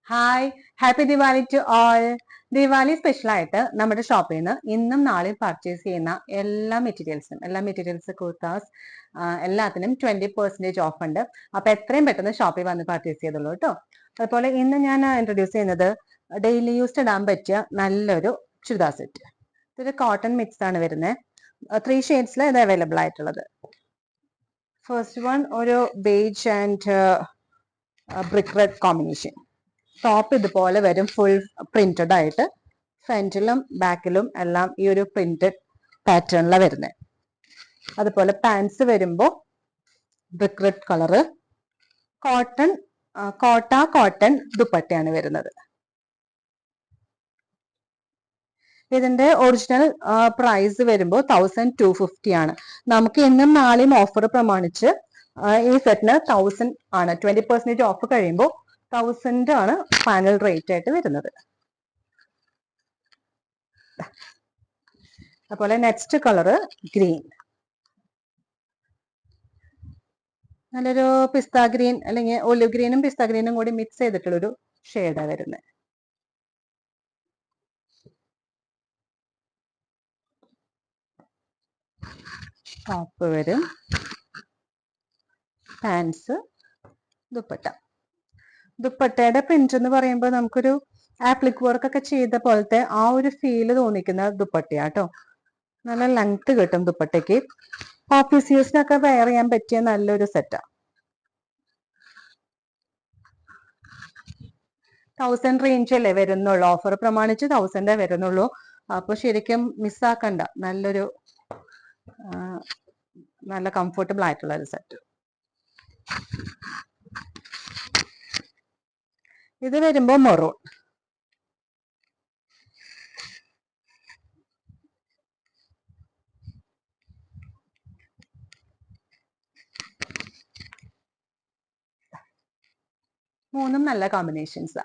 Hi, happy Diwali to all. Diwali special ആയിട്ട് നമ്മുടെ ഷോപ്പിൽ നിന്ന് ഇന്നും നാളെയും പർച്ചേസ് ചെയ്യുന്ന എല്ലാ മെറ്റീരിയൽസ് കുർത്താസ് എല്ലാത്തിനും 20% ഓഫ് ഉണ്ട്. അപ്പൊ എത്രയും പെട്ടെന്ന് ഷോപ്പിൽ വന്ന് പർച്ചേസ് ചെയ്തോളൂ കേട്ടോ. അതുപോലെ ഇന്ന് ഞാൻ ഇൻട്രൊഡ്യൂസ് ചെയ്യുന്നത് ഡെയിലി യൂസ്ഡ് ഇടാൻ പറ്റിയ നല്ലൊരു ചുരിദാർ സെറ്റ്. ഇതൊരു കോട്ടൺ മിക്സ് ആണ് വരുന്നത്. 3 ഷെയ്ഡ്സിൽ ഇത് അവൈലബിൾ ആയിട്ടുള്ളത്. ഫസ്റ്റ് വൺ ഒരു beige and brick red combination. Top ഇതുപോലെ വരും, ഫുൾ പ്രിന്റഡ് ആയിട്ട്. ഫ്രണ്ടിലും ബാക്കിലും എല്ലാം ഈ ഒരു പ്രിന്റഡ് പാറ്റേണിലാണ് വരുന്നത്. അതുപോലെ പാൻസ് വരുമ്പോൾ ബ്രിക്ക് റെഡ് കളറ്, കോട്ടൺ ദുപ്പട്ടയാണ് വരുന്നത്. ഇതിന്റെ ഒറിജിനൽ പ്രൈസ് വരുമ്പോൾ 1250 ആണ്. നമുക്ക് ഇന്നും നാളെയും ഓഫർ പ്രമാണിച്ച് ഈ സെറ്റിന് 1000 ആണ്. 20% ഓഫ് കഴിയുമ്പോൾ 1000 ആണ് ഫൈനൽ റേറ്റ് ആയിട്ട് വരുന്നത്. അതുപോലെ നെക്സ്റ്റ് കളറ് ഗ്രീൻ, നല്ലൊരു പിസ്ത ഗ്രീൻ അല്ലെങ്കിൽ ഒലിവ് ഗ്രീനും പിസ്ത ഗ്രീനും കൂടി മിക്സ് ചെയ്തിട്ടുള്ളൊരു ഷെയ്ഡാണ് വരുന്നത്. ടോപ്പ് വരും, പാൻസ്, ദുപ്പട്ടയുടെ പ്രിന്റ് എന്ന് പറയുമ്പോൾ നമുക്കൊരു ആപ്ലിക് വർക്ക് ഒക്കെ ചെയ്ത പോലത്തെ ആ ഒരു ഫീല് തോന്നിക്കുന്ന ദുപ്പട്ടയാട്ടോ. നല്ല ലെങ്ത് കിട്ടും ദുപ്പട്ടയ്ക്ക്. ഓഫീസ് യൂസിനൊക്കെ വെയർ ചെയ്യാൻ പറ്റിയ നല്ലൊരു സെറ്റാ. 1000 റേഞ്ച് അല്ലേ വരുന്നുള്ളൂ, ഓഫർ പ്രമാണിച്ച് 1000 വരുന്നുള്ളൂ. അപ്പൊ ശരിക്കും മിസ്സാക്കണ്ട, നല്ല കംഫർട്ടബിൾ ആയിട്ടുള്ള ഒരു സെറ്റ്. ഇത് വരുമ്പോ മെറൂൺ, മൂന്നും നല്ല കോമ്പിനേഷൻസാ.